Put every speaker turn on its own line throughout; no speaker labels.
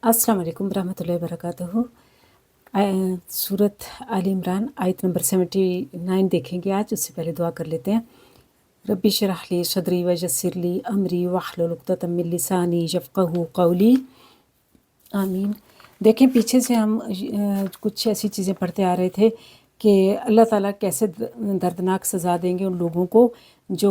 अस्सलाम वालेकुम रहमतुल्लाहि वबरकातुहू। सूरत आल इमरान आयत नंबर 79 देखेंगे आज। उससे पहले दुआ कर लेते हैं। रब्बी शरह ली सदरी वयस्सिर ली अमरी वहलुल उक़दतम मिन लिसानी यफ़क़हू क़ौली। आमीन। देखें, पीछे से हम कुछ ऐसी चीज़ें पढ़ते आ रहे थे कि अल्लाह ताला कैसे दर्दनाक सज़ा देंगे उन लोगों को जो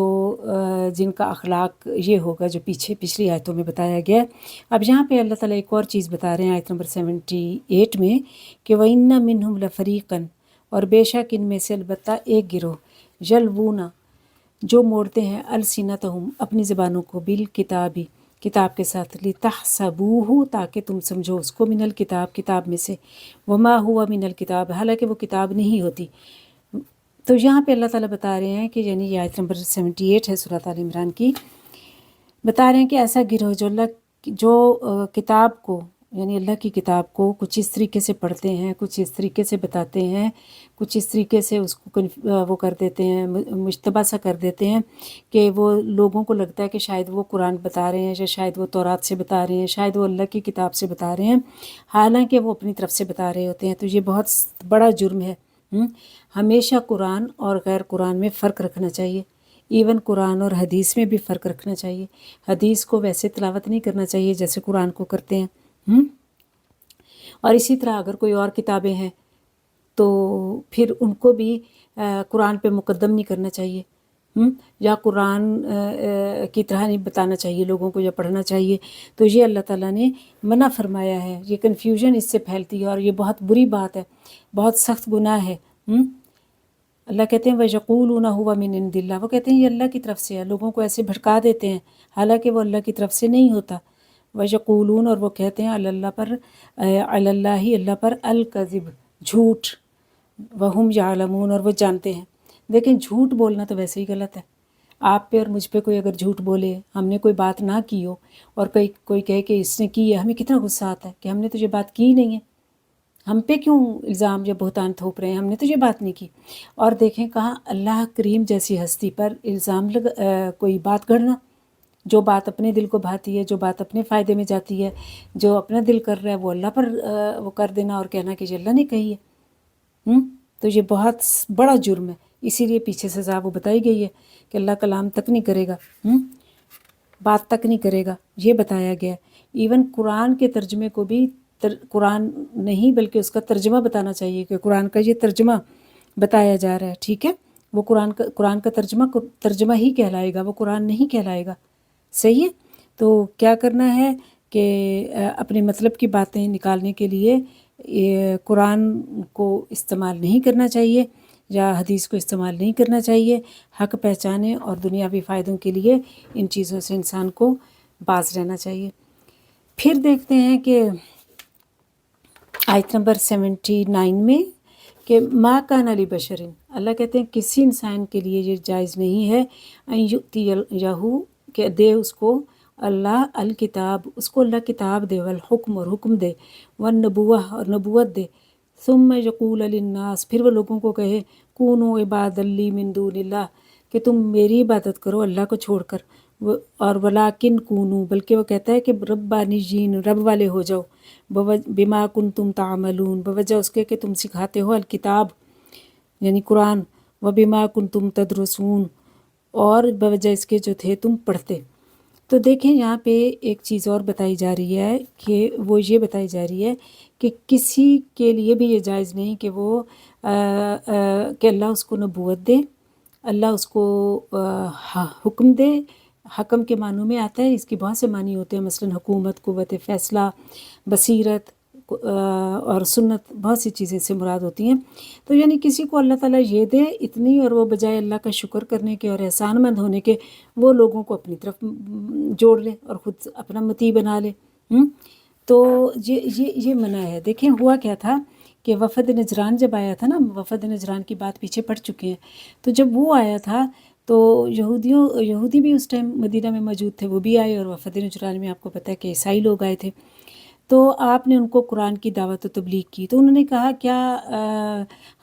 जिनका अखलाक ये होगा, जो पिछली आयतों में बताया गया है। अब यहाँ पे अल्लाह ताला एक और चीज़ बता रहे हैं आयत नंबर 78 में कि वइन्ना मिन्हुम लफ़रीक़न, और बेशक इनमें से अलबत्ता एक गिरोह, यलवूना, जो मोड़ते हैं अलसिनतहुम, अपनी ज़बानों को, बिल किताबी, किताब के साथ, लितहसबूहु, ताकि तुम समझो उसको, मिनल किताब, किताब में से, वमा हुआ मिनल किताब, हालांकि वो किताब नहीं होती। तो यहाँ पे अल्लाह ताला बता रहे हैं कि यानी ये आयत नंबर 78 है सूरत आल इमरान की, बता रहे हैं कि ऐसा गिरोह जो किताब को, यानी अल्लाह की किताब को कुछ इस तरीके से पढ़ते हैं, कुछ इस तरीके से बताते हैं, कुछ इस तरीके से उसको वो कर देते हैं, मुश्तबा सा कर देते हैं कि वो लोगों को लगता है कि शायद वो कुरान बता रहे हैं, या शायद वो तौरात से बता रहे हैं, शायद वो अल्लाह की किताब से बता रहे हैं, हालांकि वो अपनी तरफ से बता रहे होते हैं। तो ये बहुत बड़ा जुर्म है। हमेशा कुरान और गैर कुरान में फ़र्क रखना चाहिए। इवन कुरान और हदीस में भी फ़र्क रखना चाहिए। हदीस को वैसे तिलावत नहीं करना चाहिए जैसे कुरान को करते हैं। और इसी तरह अगर कोई और किताबें हैं तो फिर उनको भी कुरान पे मुकद्दम नहीं करना चाहिए, या कुरान की तरह नहीं बताना चाहिए लोगों को, या पढ़ना चाहिए। तो ये अल्लाह ताला ने मना फरमाया है। ये कन्फ्यूजन इससे फैलती है और ये बहुत बुरी बात है, बहुत सख्त गुनाह है। अल्लाह कहते हैं वयक़ूलूना हुवा मिन इंदिल्लाह, वो कहते हैं ये अल्लाह की तरफ से है। लोगों को ऐसे भड़का देते हैं, हालांकि वो अल्लाह की तरफ से नहीं होता। वयक़ूलून, और वो कहते हैं अल्लाह पर, अल्लाह पर अल-कज़िब, झूठ, वहुम यालमून, और वो जानते हैं। देखें, झूठ बोलना तो वैसे ही गलत है। आप पे और मुझ पे कोई अगर झूठ बोले, हमने कोई बात ना की हो और कोई कहे कि इसने की है, हमें कितना गुस्सा आता है कि हमने तो ये बात की ही नहीं है, हम पे क्यों इल्ज़ाम या बहतान थोप रहे हैं, हमने तो ये बात नहीं की। और देखें कहाँ अल्लाह करीम जैसी हस्ती पर इल्ज़ाम कोई बात गढ़ना, जो बात अपने दिल को भाती है, जो बात अपने फ़ायदे में जाती है, जो अपना दिल कर रहा है, वो अल्लाह पर वो कर देना और कहना कि ये अल्लाह ने कही है। तो ये बहुत बड़ा जुर्म है। इसीलिए पीछे सज़ा वो बताई गई है कि अल्लाह कलाम तक नहीं करेगा, बात तक नहीं करेगा, ये बताया गया। इवन कुरान के तर्जमे को भी कुरान नहीं बल्कि उसका तर्जमा बताना चाहिए कि कुरान का ये तर्जमा बताया जा रहा है, ठीक है। वो कुरान का तर्जमा ही कहलाएगा, वो कुरान नहीं कहलाएगा। सही है। तो क्या करना है कि अपने मतलब की बातें निकालने के लिए कुरान को इस्तेमाल नहीं करना चाहिए या हदीस को इस्तेमाल नहीं करना चाहिए। हक़ पहचाने और दुनियावी फ़ायदों के लिए इन चीज़ों से इंसान को बाज रहना चाहिए। फिर देखते हैं कि आयत नंबर 79 में कि मा कान अली बशरिन, अल्लाह कहते हैं किसी इंसान के लिए ये जायज़ नहीं है युक्ति याहू, के दे उसको अल्लाह अल किताब, उसको अल्लाह किताब दे, वल हुक्म, और हुक्म दे, वन नबुव्वा, और नबूवत दे, सुम्मा यक़ूल लिन्नास, फिर वो लोगों को कहे कूनू इबादल्ली मिन दूनिल्लाह, कि तुम मेरी इबादत करो अल्लाह को छोड़कर, और वलाकिन कूनू, बल्कि वो कहता है कि रब्बानियीन, रब वाले हो जाओ, बिमा कुंतुम तामलून, बवजह उसके कि तुम सिखाते हो, अल किताब यानी कुरान, व बिमा कुंतुम तदरुसून, और बवजह इसके जो थे तुम पढ़ते। तो देखें यहाँ पे एक चीज़ और बताई जा रही है कि वो ये बताई जा रही है कि किसी के लिए भी ये जायज़ नहीं कि वो कि अल्लाह उसको नबूवत दे, अल्लाह उसको हुक्म दे। हकम के मानों में आता है, इसकी बहुत से मानी होते हैं, मसलन हुकूमत, कुव्वत फ़ैसला, बसीरत और सुन्नत, बहुत सी चीज़ें से मुराद होती हैं। तो यानी किसी को अल्लाह ताला ये दे इतनी, और वो बजाय अल्लाह का शुक्र करने के और एहसानमंद होने के वो लोगों को अपनी तरफ जोड़ ले और ख़ुद अपना मती बना ले। तो ये मना है। देखें हुआ क्या था कि वफ़द नजरान जब आया था ना, वफ़द नजरान की बात पीछे पड़ चुके हैं, तो जब वो आया था तो यहूदी भी उस टाइम मदीना में मौजूद थे, वो भी आए, और वफ़द नजरान में आपको पता है कि ईसाई लोग आए थे। तो आपने उनको कुरान की दावत व तबलीग की, तो उन्होंने कहा क्या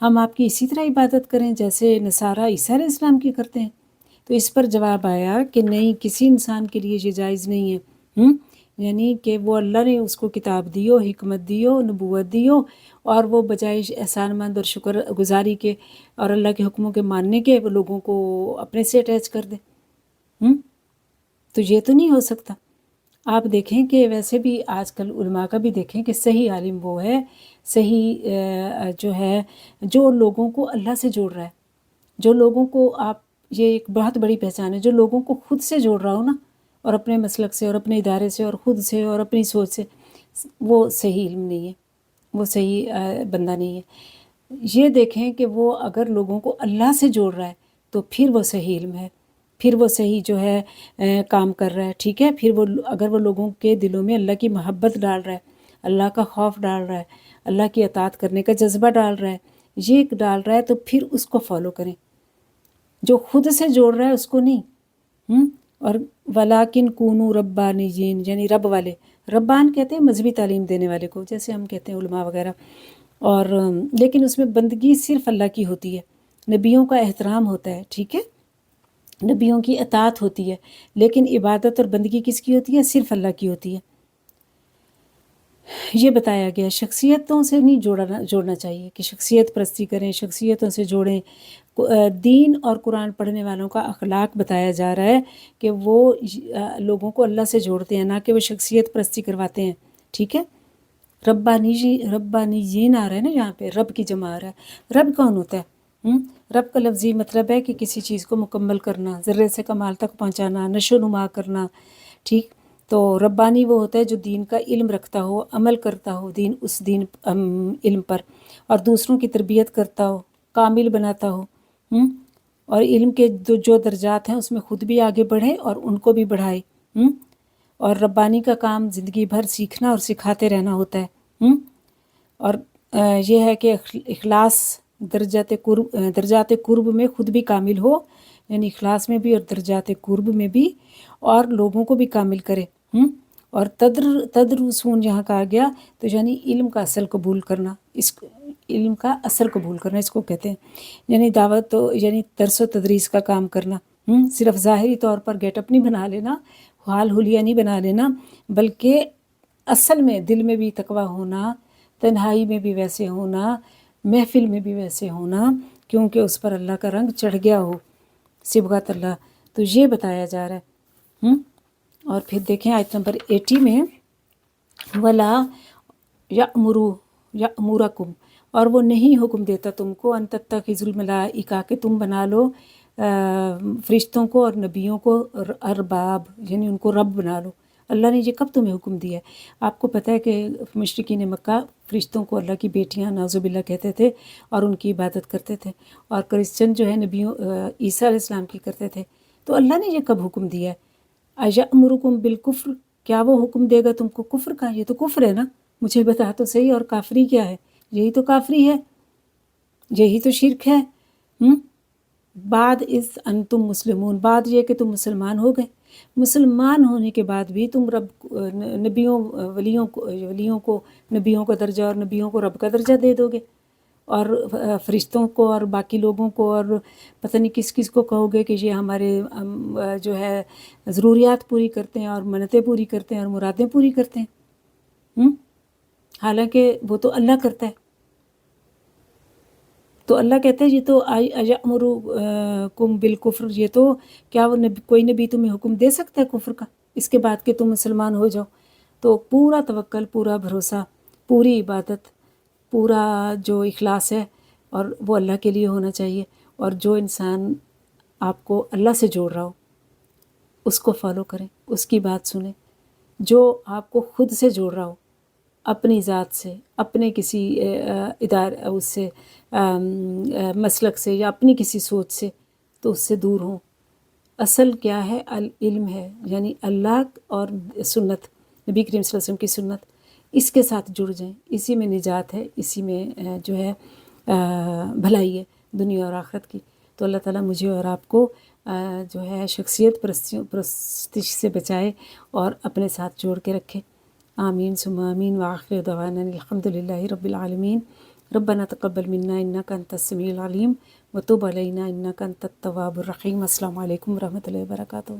हम आपकी इसी तरह इबादत करें जैसे नसारा ईसा अलैहिस्सलाम की करते हैं। तो इस पर जवाब आया कि नहीं, किसी इंसान के लिए ये जायज़ नहीं है। یعنی کہ وہ اللہ نے اس کو کتاب دی ہو، حکمت دی ہو، نبوت دی ہو، اور وہ بجائے احسان مند اور شکر گزاری کے اور اللہ کے حکموں کے ماننے کے وہ لوگوں کو اپنے سے اٹیچ کر دے۔ تو یہ تو نہیں ہو سکتا۔ آپ دیکھیں کہ ویسے بھی آج کل علماء کا بھی دیکھیں کہ صحیح عالم وہ ہے، صحیح جو ہے جو لوگوں کو اللہ سے جوڑ رہا ہے، جو لوگوں کو آپ، یہ ایک بہت بڑی پہچان ہے، جو لوگوں کو خود سے جوڑ رہا ہو نا، اور اپنے مسلک سے اور اپنے ادارے سے اور خود سے اور اپنی سوچ سے، وہ صحیح علم نہیں ہے، وہ صحیح بندہ نہیں ہے۔ یہ دیکھیں کہ وہ اگر لوگوں کو اللہ سے جوڑ رہا ہے تو پھر وہ صحیح علم ہے، پھر وہ صحیح جو ہے کام کر رہا ہے، ٹھیک ہے۔ پھر وہ اگر وہ لوگوں کے دلوں میں اللہ کی محبت ڈال رہا ہے، اللہ کا خوف ڈال رہا ہے، اللہ کی اطاعت کرنے کا جذبہ ڈال رہا ہے، یہ ڈال رہا ہے، تو پھر اس کو فالو کریں۔ جو خود سے جوڑ رہا ہے اس کو نہیں۔ اور ولاکن کونو ربانیین، یعنی رب والے، ربان کہتے ہیں مذہبی تعلیم دینے والے کو، جیسے ہم کہتے ہیں علماء وغیرہ، اور لیکن اس میں بندگی صرف اللہ کی ہوتی ہے، نبیوں کا احترام ہوتا ہے، ٹھیک ہے، نبیوں کی اطاعت ہوتی ہے، لیکن عبادت اور بندگی کس کی ہوتی ہے؟ صرف اللہ کی ہوتی ہے۔ یہ بتایا گیا شخصیتوں سے نہیں جوڑنا چاہیے کہ شخصیت پرستی کریں، شخصیتوں سے جوڑیں۔ دین اور قرآن پڑھنے والوں کا اخلاق بتایا جا رہا ہے کہ وہ لوگوں کو اللہ سے جوڑتے ہیں، نہ کہ وہ شخصیت پرستی کرواتے ہیں، ٹھیک ہے۔ ربانیین آ رہا ہے نا یہاں پہ، رب کی جمع آ رہا ہے۔ رب کون ہوتا ہے؟ رب کا لفظی مطلب ہے کہ کسی چیز کو مکمل کرنا، ذرے سے کمال تک پہنچانا، نشو و نما کرنا، ٹھیک۔ تو ربانی وہ ہوتا ہے جو دین کا علم رکھتا ہو، عمل کرتا ہو اس دین علم پر، اور دوسروں کی تربیت کرتا ہو، کامل بناتا ہو، اور علم کے جو درجات ہیں اس میں خود بھی آگے بڑھے اور ان کو بھی بڑھائے۔ اور ربانی کا کام زندگی بھر سیکھنا اور سکھاتے رہنا ہوتا ہے۔ اور یہ ہے کہ اخلاص درجات قرب میں خود بھی کامل ہو، یعنی اخلاص میں بھی اور درجات قرب میں بھی، اور لوگوں کو بھی کامل کرے۔ اور تدرسون جہاں کہا گیا تو یعنی علم کا اصل قبول کرنا، علم کا اصل قبول کرنا اس کو کہتے ہیں، یعنی دعوت یعنی درس و تدریس کا کام کرنا۔ صرف ظاہری طور پر گیٹ اپ نہیں بنا لینا، حال حلیہ نہیں بنا لینا، بلکہ اصل میں دل میں بھی تقویٰ ہونا، تنہائی میں بھی ویسے ہونا، محفل میں بھی ویسے ہونا، کیونکہ اس پر اللہ کا رنگ چڑھ گیا ہو، صبغت اللہ۔ تو یہ بتایا جا رہا ہے۔ اور پھر دیکھیں آیت نمبر 80 میں، ولا یأمرکم، اور وہ نہیں حکم دیتا تم کو، ان تتخذوا الملائکہ، کہ تم بنا لو فرشتوں کو اور نبیوں کو ارباب، یعنی ان کو رب بنا لو۔ اللہ نے یہ کب تمہیں حکم دیا ہے؟ آپ کو پتہ ہے کہ مشرکین مکہ فرشتوں کو اللہ کی بیٹیاں نعوذ باللہ کہتے تھے اور ان کی عبادت کرتے تھے، اور کرسچن جو ہے نبیوں عیسیٰ علیہ السلام کی کرتے تھے۔ تو اللہ نے یہ کب حکم دیا ہے؟ اَیَأْمُرُکُم بِالْکُفْرِ، کیا وہ حکم دے گا تم کو کفر کا؟ یہ تو کفر ہے نا، مجھے بتا تو صحیح، اور کافری کیا ہے؟ یہی تو کافری ہے، یہی تو شرک ہے۔ بعد اذ انتم مسلمون، بعد یہ کہ تم مسلمان ہو گئے، مسلمان ہونے کے بعد بھی تم ولیوں کو نبیوں کا درجہ اور نبیوں کو رب کا درجہ دے دو گے، اور فرشتوں کو اور باقی لوگوں کو اور پتہ نہیں کس کس کو کہو گے کہ یہ ہمارے جو ہے ضروریات پوری کرتے ہیں اور منتیں پوری کرتے ہیں اور مرادیں پوری کرتے ہیں، حالانکہ وہ تو اللہ کرتا ہے۔ تو اللہ کہتے ہیں یہ تو یأمرکم بالکفر، یہ تو کیا وہ کوئی نبی تمہیں حکم دے سکتا ہے کفر کا اس کے بعد کہ تم مسلمان ہو جاؤ؟ تو پورا توکل، پورا بھروسہ، پوری عبادت، پورا جو اخلاص ہے اور وہ اللہ کے لیے ہونا چاہیے۔ اور جو انسان آپ کو اللہ سے جوڑ رہا ہو اس کو فالو کریں، اس کی بات سنیں۔ جو آپ کو خود سے جوڑ رہا ہو، اپنی ذات سے، اپنے کسی اس سے مسلک سے یا اپنی کسی سوچ سے، تو اس سے دور ہوں۔ اصل کیا ہے؟ علم ہے، یعنی اللہ اور سنت، نبی کریم صلی اللہ علیہ وسلم کی سنت، اس کے ساتھ جڑ جائیں، اسی میں نجات ہے، اسی میں جو ہے بھلائی ہے دنیا اور آخرت کی۔ تو اللہ تعالیٰ مجھے اور آپ کو جو ہے شخصیت پرستش سے بچائے اور اپنے ساتھ جوڑ کے رکھے۔ آمین ثم آمین، وآخر دعوانا الحمد للہ رب العالمین۔ ربنا تقبل منا انک انت السمیع العلیم وتب علینا انک انت التواب الرحیم۔ السلام علیکم ورحمۃ اللہ وبرکاتہ۔